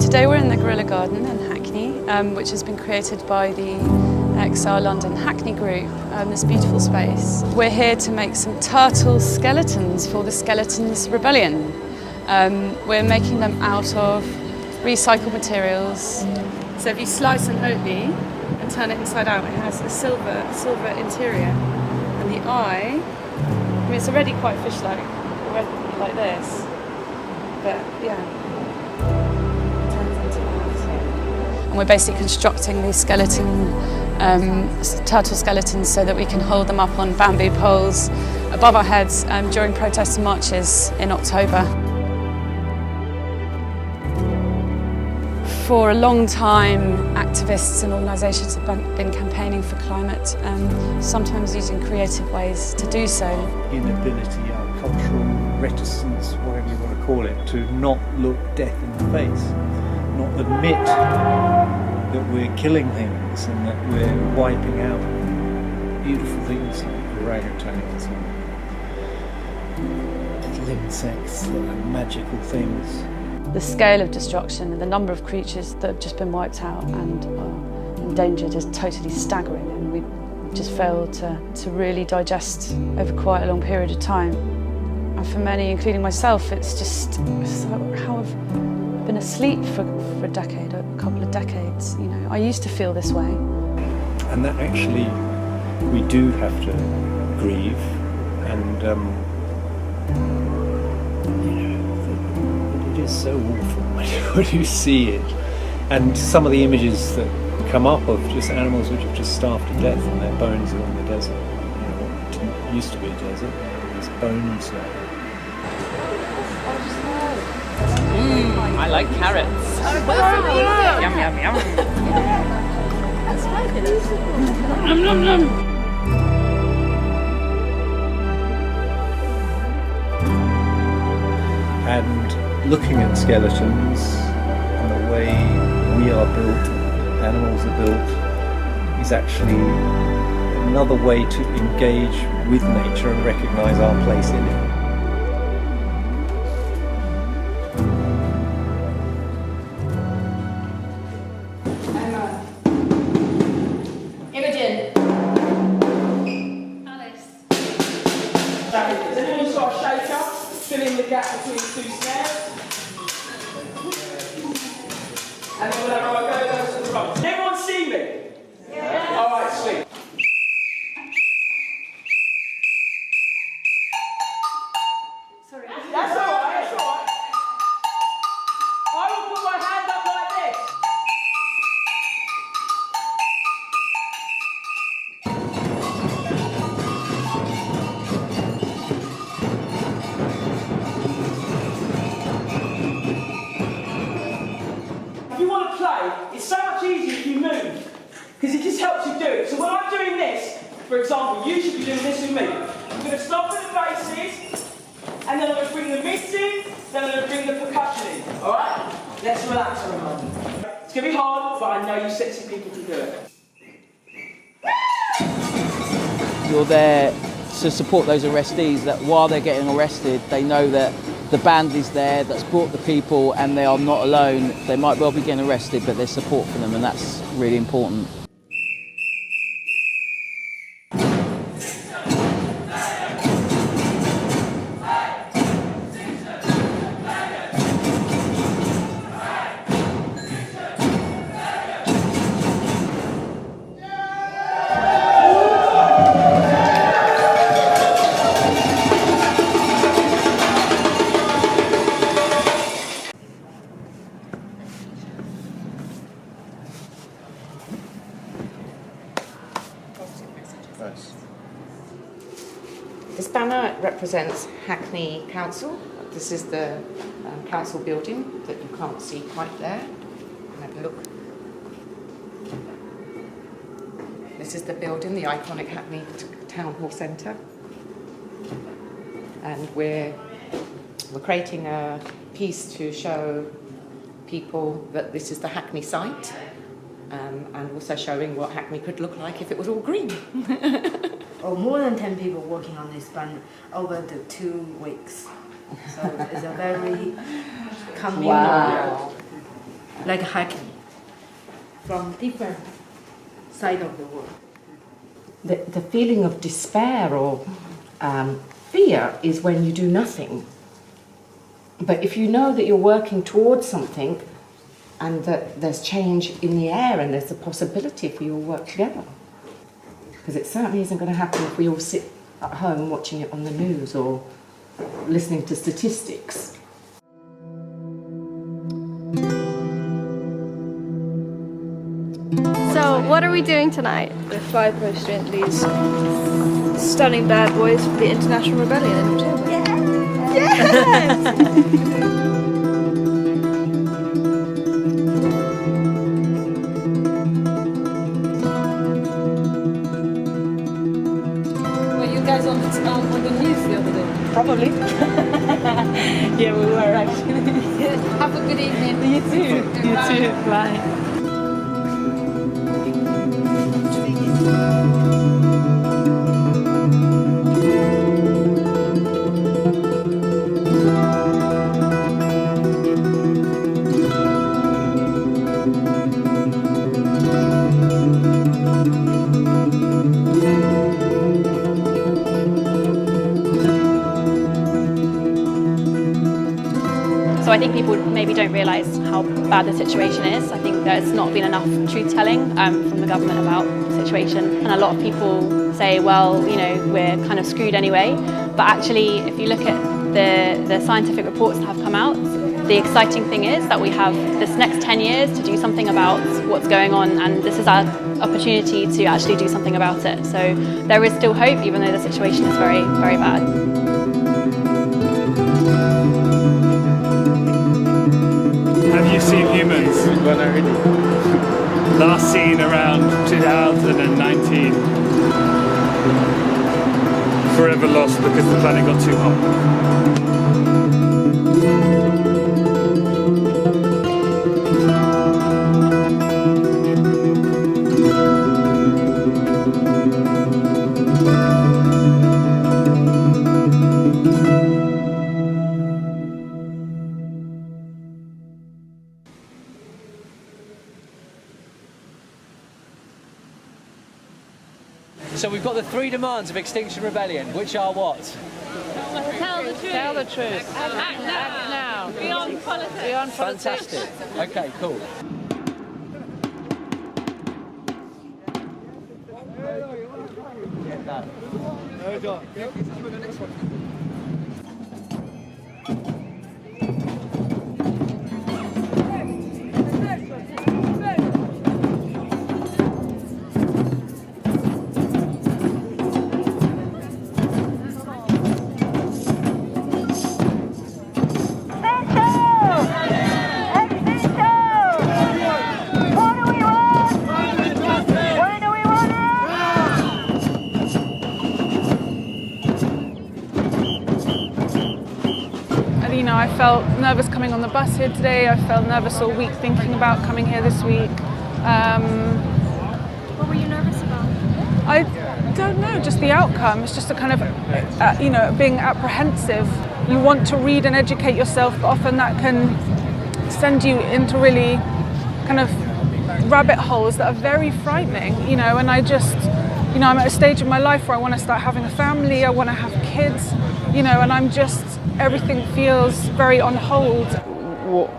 today we're in the Gorilla Garden in Hackney, which has been created by the XR London Hackney Group, this beautiful space. We're here to make some turtle skeletons for the Extinction Rebellion. We're making them out of recycled materials. So if you slice an oatmeal and turn it inside out, it has a silver interior. And the eye, I mean, it's already quite fish-like, already like this. But yeah, it turns into that. And we're basically constructing these turtle skeletons so that we can hold them up on bamboo poles above our heads during protests and marches in October. For a long time, activists and organisations have been campaigning for climate, sometimes using creative ways to do so. Inability, our cultural reticence, whatever you want to call it, to not look death in the face, not admit that we're killing things and that we're wiping out beautiful things like orangutans and little insects that are magical things. The scale of destruction and the number of creatures that have just been wiped out and are endangered is totally staggering, and we just failed to really digest over quite a long period of time. And for many, including myself, it's like how I've been asleep for a decade, a couple of decades. You know, I used to feel this way. And that actually, we do have to grieve, and it is so awful when you see it. And some of the images that come up of just animals which have just starved to death and their bones are in the desert. You know, what didn't used to be a desert, there's bones now. I like carrots. Yum, yum, yum. Nom, nom, nom. And looking at skeletons and the way we are built, animals are built, is actually another way to engage with nature and recognise our place in it. Has anyone got a shaker? Fill in the gap between the two snares. And then we'll have our go to the front. Can everyone see me? Yeah. Alright, sweet. Sorry. That's alright, that's alright. I will put my hand up like this. If you want to play, it's so much easier if you move, because it just helps you do it. So when I'm doing this, for example, you should be doing this with me. I'm going to stop at the basses, and then I'm going to bring the mids in, then I'm going to bring the percussion in. Alright? Let's relax for a moment. It's going to be hard, but I know you sexy people can do it. You're there to support those arrestees, that while they're getting arrested, they know that the band is there that's brought the people and they are not alone. They might well be getting arrested, but there's support for them, and that's really important. Nice. This banner represents Hackney Council. This is the council building that you can't see quite there. Have a look. This is the building, the iconic Hackney Town Hall Centre. And we're creating a piece to show people that this is the Hackney site. And also showing what Hackney could look like if it was all green. More than 10 people working on this band over the 2 weeks. So it's a very communal. Wow. like Hackney, from different side of the world. The feeling of despair or fear is when you do nothing. But if you know that you're working towards something and that there's change in the air and there's a possibility for you all work together. Because it certainly isn't going to happen if we all sit at home watching it on the news or listening to statistics. So, what are we doing tonight? We're 5 post-student leads, stunning bad boys for the Extinction Rebellion in October. Were you guys on the news the other day? Probably. Yeah, we were actually. Have a good evening. You too. You too. Bye. So I think people maybe don't realise how bad the situation is. I think there's not been enough truth-telling from the government about the situation. And a lot of people say, well, you know, we're kind of screwed anyway. But actually, if you look at the scientific reports that have come out, the exciting thing is that we have this next 10 years to do something about what's going on, and this is our opportunity to actually do something about it. So there is still hope, even though the situation is very, very bad. Have you seen humans? Last seen around 2019. Forever lost because the planet got too hot. So we've got the 3 demands of Extinction Rebellion, which are what? Tell the truth. Tell the truth. Act now. Beyond politics. Beyond politics. Fantastic. Okay, cool. You know, I felt nervous coming on the bus here today. I felt nervous all week thinking about coming here this week. What were you nervous about? I don't know, just the outcome. It's just a kind of, you know, being apprehensive. You want to read and educate yourself, but often that can send you into really kind of rabbit holes that are very frightening, you know, and I just, you know, I'm at a stage in my life where I want to start having a family, I want to have kids, you know, and I'm just, everything feels very on hold.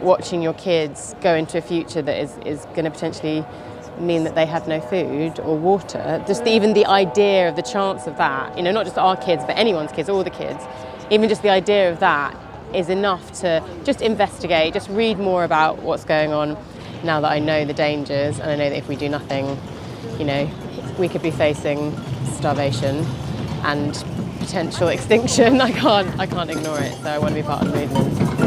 Watching your kids go into a future that is going to potentially mean that they have no food or water, just even the idea of the chance of that, you know, not just our kids, but anyone's kids, all the kids, even just the idea of that is enough to just investigate, just read more about what's going on now that I know the dangers, and I know that if we do nothing, you know, we could be facing starvation and potential extinction. I can't ignore it, so I want to be part of the movement.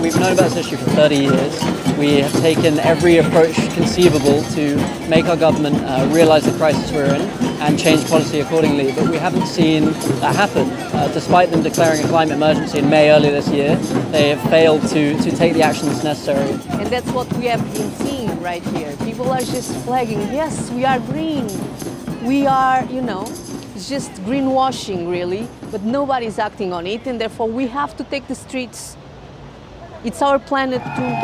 We've known about this issue for 30 years. We have taken every approach conceivable to make our government realise the crisis we're in and change policy accordingly, but we haven't seen that happen. Despite them declaring a climate emergency in May earlier this year, they have failed to take the actions necessary. And that's what we have been seeing right here. People are just flagging, yes, we are green. We are, it's just greenwashing really, but nobody's acting on it, and therefore we have to take the streets. It's our planet too.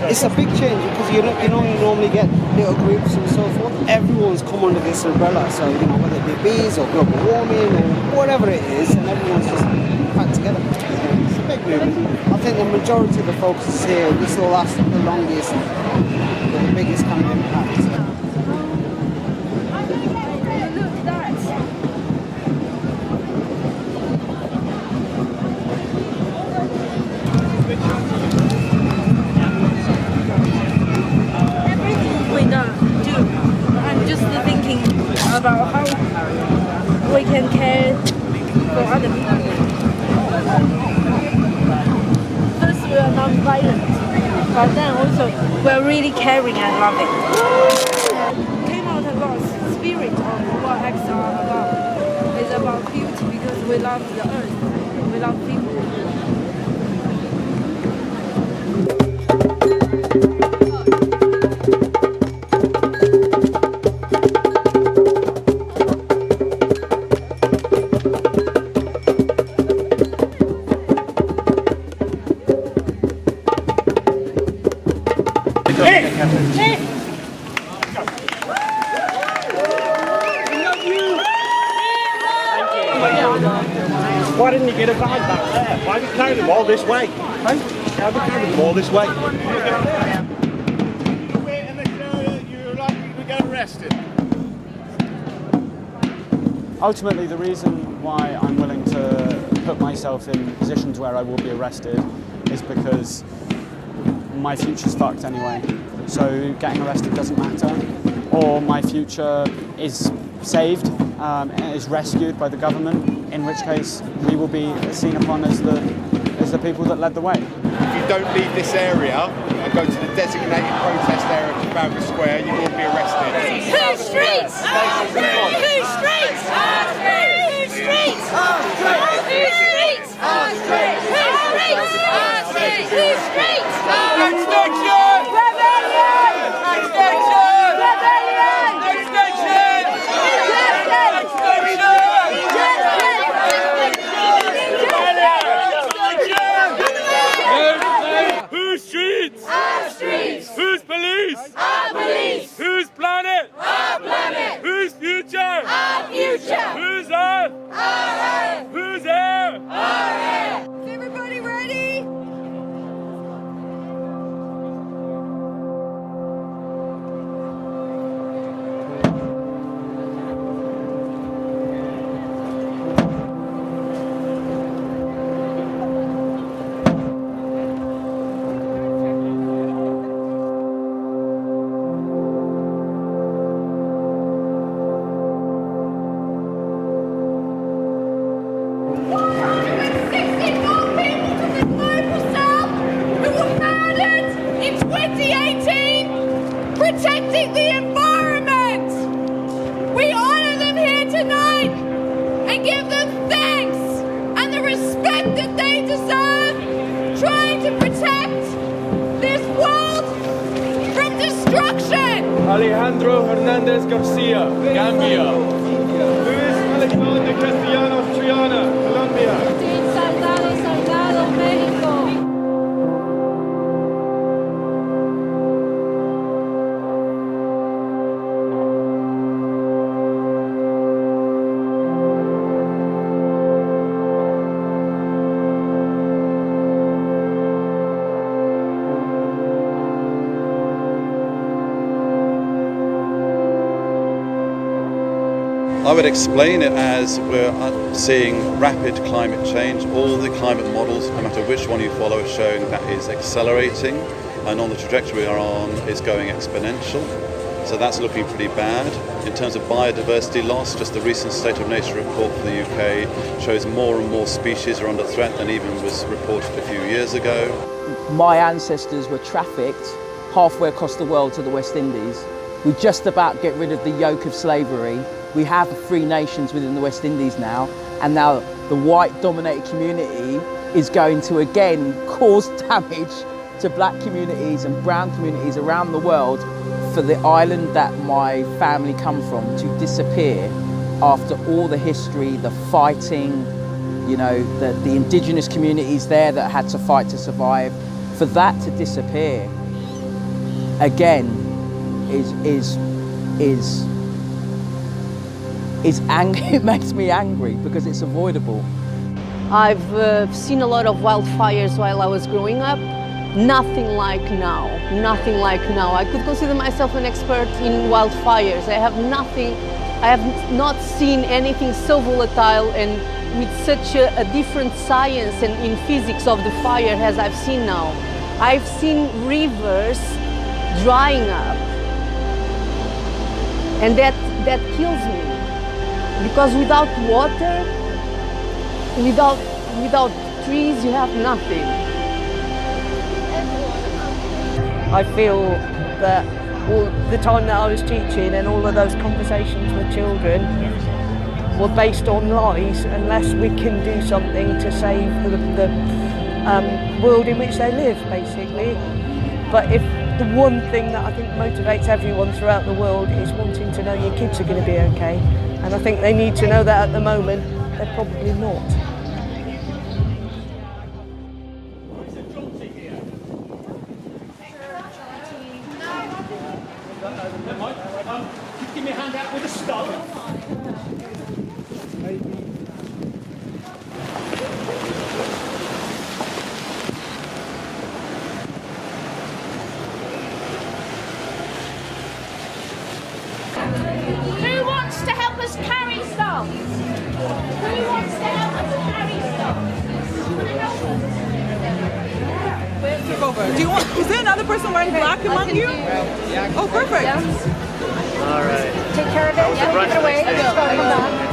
It's a big change because you don't normally get little groups and so forth. Everyone's come under this umbrella, so whether it be bees or global warming or whatever it is, and everyone's just packed together. It's a big movement. I think the majority of the focus is here. This will last the longest, with the biggest kind of impact. About how we can care for other people. First, we are non-violent, but then also we are really caring and loving. Came out a lot of spirit of what acts are about. It's about beauty because we love the earth, we love people. Why didn't you get a van back there? Why have you carried them all this way? Why have you carried them all this way? Wait in the car, you're likely to get arrested. Ultimately, the reason why I'm willing to put myself in positions where I will be arrested is because my future's fucked anyway. So getting arrested doesn't matter, or my future is saved, is rescued by the government, in which case we will be seen upon as the people that led the way. If you don't leave this area and go to the designated protest area of Trafalgar Square, you will be arrested. Whose streets? Our streets! Whose streets? Our streets! Whose streets? Our streets! Whose streets? Our streets! Whose streets? Our streets! Whose streets? Extinction! Rebellion! Extinction! Rebellion! Extinction! Whose streets? Our streets! Whose police? Our police! Whose planet? Our planet! Whose future? Our future! Whose earth? Our earth! Whose air? Our air! Is everybody ready? Alejandro Hernandez Garcia, Gambia. Luis Alexander Castellanos Triana, Colombia. Salgado, México. I would explain it as we're seeing rapid climate change. All the climate models, no matter which one you follow, are showing that is accelerating, and on the trajectory we are on is going exponential. So that's looking pretty bad. In terms of biodiversity loss, just the recent State of Nature report for the UK shows more and more species are under threat than even was reported a few years ago. My ancestors were trafficked halfway across the world to the West Indies. We just about get rid of the yoke of slavery. We have free nations within the West Indies now, and now the white-dominated community is going to again cause damage to black communities and brown communities around the world for the island that my family come from to disappear after all the history, the fighting, you know, the indigenous communities there that had to fight to survive. For that to disappear again is angry. It makes me angry because it's avoidable. I've seen a lot of wildfires while I was growing up. Nothing like now, nothing like now. I could consider myself an expert in wildfires. I have not seen anything so volatile and with such a different science and in physics of the fire as I've seen now. I've seen rivers drying up, and that kills me. Because without water, without trees, you have nothing. I feel that all the time that I was teaching and all of those conversations with children were based on lies unless we can do something to save the world in which they live, basically. But if the one thing that I think motivates everyone throughout the world is wanting to know your kids are going to be okay. And I think they need to know that at the moment, they're probably not. Give me a hand out with a stone. Who wants to help us carry stuff? Who wants to help us carry stuff? Over. Do you want? Is there another person wearing black among you? Oh, perfect. All right. Take care of it. Yeah, take it away. Let's go. Come back.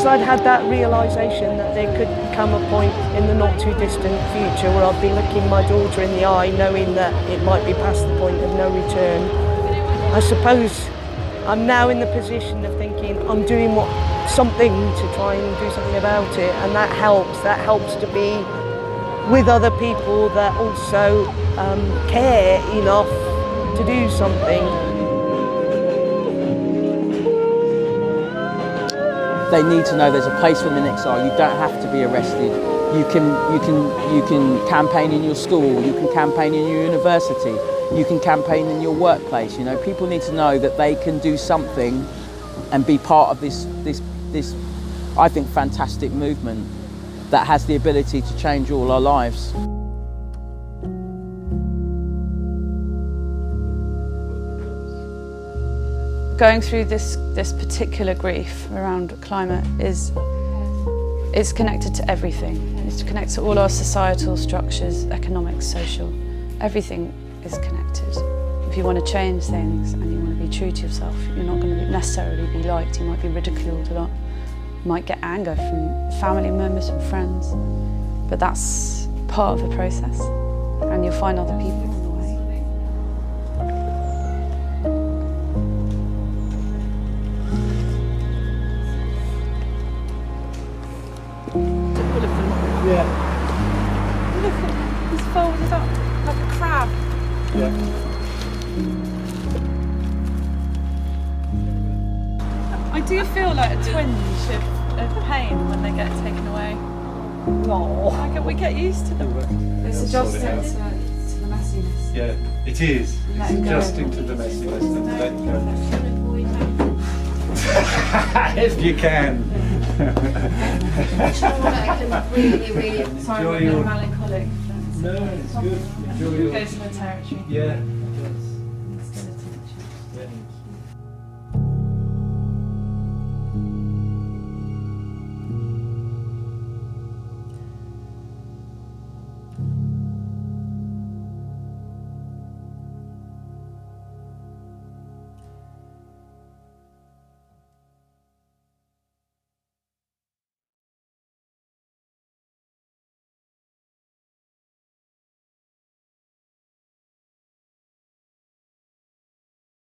once I'd had that realisation that there could come a point in the not too distant future where I'd be looking my daughter in the eye knowing that it might be past the point of no return, I suppose I'm now in the position of thinking I'm doing something to try and do something about it, and that helps to be with other people that also care enough to do something. They need to know there's a place for them in exile. You don't have to be arrested. You can campaign in your school. You can campaign in your university. You can campaign in your workplace. You know, people need to know that they can do something and be part of this I think fantastic movement that has the ability to change all our lives. Going through this particular grief around climate is connected to everything. It's connected to all our societal structures, economic, social. Everything is connected. If you want to change things and you want to be true to yourself, you're not going to necessarily be liked. You might be ridiculed a lot. You might get anger from family members and friends, but that's part of the process, and you'll find other people on the way. Yeah. Look at he's folded up like a crab. Yeah. I do feel like a twinge of pain when they get taken away. No. We get used to them. It's adjusting to the messiness. Yeah, it is. Let It's go. adjusting to the messiness and let go. If you can. Sorry, I'm a bit melancholic. No, it's good. Enjoy your... Go to the territory. Yeah.